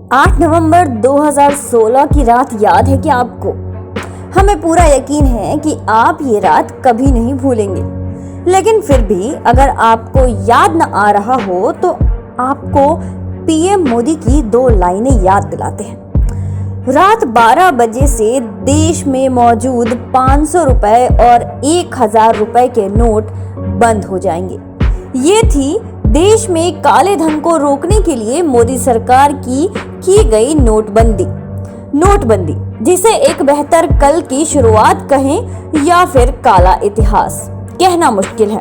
8 नवंबर 2016 की रात याद है कि आपको? हमें पूरा यकीन है कि आप ये रात कभी नहीं भूलेंगे। लेकिन फिर भी अगर आपको याद न आ रहा हो तो आपको पीएम मोदी की 2 लाइनें याद दिलाते हैं। रात 12 बजे से देश में मौजूद 500 रुपए और 1000 रुपए के नोट बंद हो जाएंगे। ये थी देश में काले धन को रोकने के लिए मोदी सरकार की गई नोटबंदी, जिसे एक बेहतर कल की शुरुआत कहें या फिर काला इतिहास, कहना मुश्किल है।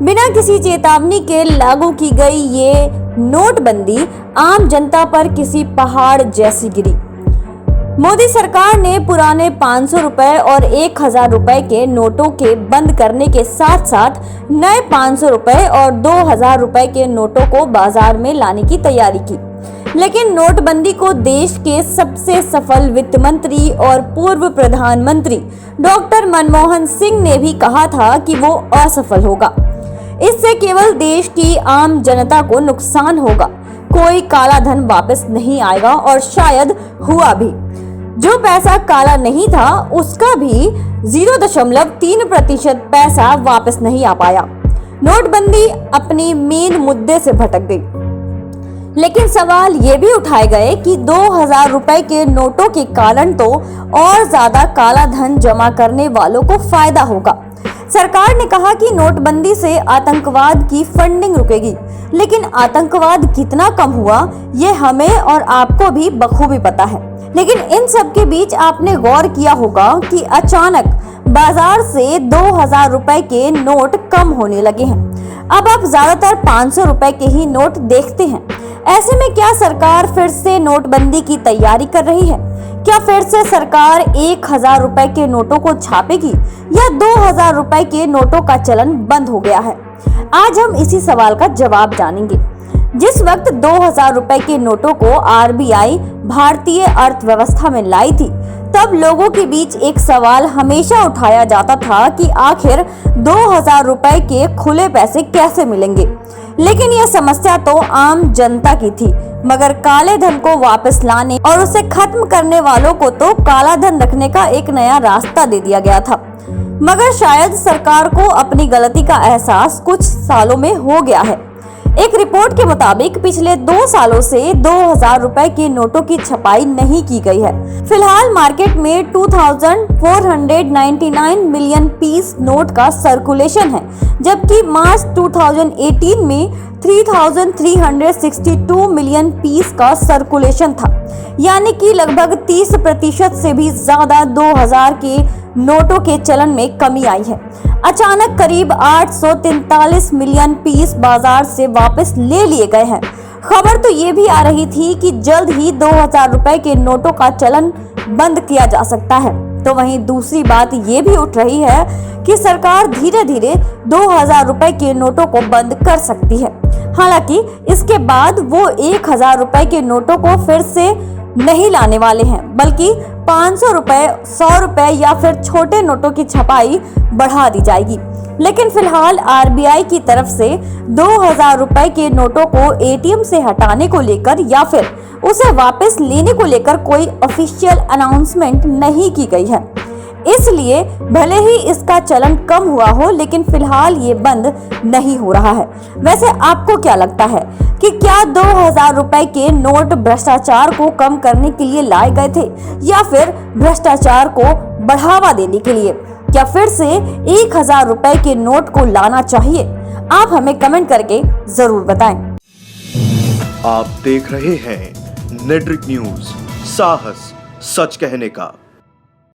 बिना किसी चेतावनी के लागू की गई ये नोटबंदी आम जनता पर किसी पहाड़ जैसी गिरी। मोदी सरकार ने पुराने 500 रुपए और 1000 रुपए के नोटों के बंद करने के साथ साथ नए 500 रुपए और 2000 रुपए के नोटों को बाजार में लाने की तैयारी की। लेकिन नोटबंदी को देश के सबसे सफल वित्त मंत्री और पूर्व प्रधानमंत्री डॉक्टर मनमोहन सिंह ने भी कहा था कि वो असफल होगा। इससे केवल देश की आम जनता को नुकसान होगा, कोई काला धन वापस नहीं आएगा और शायद हुआ भी। जो पैसा काला नहीं था उसका भी 0.3% पैसा वापस नहीं आ पाया। नोटबंदी अपनी मेन मुद्दे से भटक गई। लेकिन सवाल ये भी उठाए गए कि 2000 रुपए के नोटों के कारण तो और ज्यादा काला धन जमा करने वालों को फायदा होगा। सरकार ने कहा कि नोटबंदी से आतंकवाद की फंडिंग रुकेगी, लेकिन आतंकवाद कितना कम हुआ ये हमें और आपको भी बखूबी पता है। लेकिन इन सब के बीच आपने गौर किया होगा कि अचानक बाजार से 2000 रुपए के नोट कम होने लगे हैं। अब आप ज्यादातर 500 रुपए के ही नोट देखते हैं। ऐसे में क्या सरकार फिर से नोटबंदी की तैयारी कर रही है? क्या फिर से सरकार 1000 रुपए के नोटों को छापेगी या 2000 रुपए के नोटों का चलन बंद हो गया है? आज हम इसी सवाल का जवाब जानेंगे। जिस वक्त 2000 रुपए के नोटों को आरबीआई भारतीय अर्थव्यवस्था में लाई थी, तब लोगों के बीच एक सवाल हमेशा उठाया जाता था कि आखिर 2000 रुपए के खुले पैसे कैसे मिलेंगे। लेकिन यह समस्या तो आम जनता की थी, मगर काले धन को वापस लाने और उसे खत्म करने वालों को तो काला धन रखने का एक नया रास्ता दे दिया गया था। मगर शायद सरकार को अपनी गलती का एहसास कुछ सालों में हो गया है। एक रिपोर्ट के मुताबिक पिछले 2 सालों से 2000 रुपए के नोटों की छपाई नहीं की गई है। फिलहाल मार्केट में 2499 मिलियन पीस नोट का सर्कुलेशन है, जबकि मार्च 2018 में 3362 मिलियन पीस का सर्कुलेशन था, यानी कि लगभग 30% से भी ज्यादा 2000 के नोटों के चलन में कमी आई है। अचानक करीब 843 मिलियन पीस बाजार से वापस ले लिए गए हैं। खबर तो ये भी आ रही थी कि जल्द ही 2000 रुपए के नोटों का चलन बंद किया जा सकता है। तो वहीं दूसरी बात ये भी उठ रही है कि सरकार धीरे धीरे 2000 रुपए के नोटों को बंद कर सकती है। हालांकि इसके बाद वो 1000 रुपए के नोटों को फिर से नहीं लाने वाले हैं, बल्कि 500 रुपए, 100 रुपए या फिर छोटे नोटों की छपाई बढ़ा दी जाएगी। लेकिन फिलहाल आरबीआई की तरफ से 2000 रुपए के नोटों को एटीएम से हटाने को लेकर या फिर उसे वापस लेने को लेकर कोई ऑफिशियल अनाउंसमेंट नहीं की गई है। इसलिए भले ही इसका चलन कम हुआ हो, लेकिन फिलहाल ये बंद नहीं हो रहा है। वैसे आपको क्या लगता है कि क्या 2000 रुपए के नोट भ्रष्टाचार को कम करने के लिए लाए गए थे या फिर भ्रष्टाचार को बढ़ावा देने के लिए? क्या फिर से 1000 रुपए के नोट को लाना चाहिए? आप हमें कमेंट करके जरूर बताएं। आप देख रहे हैं नेट्रिक न्यूज, साहस सच कहने का।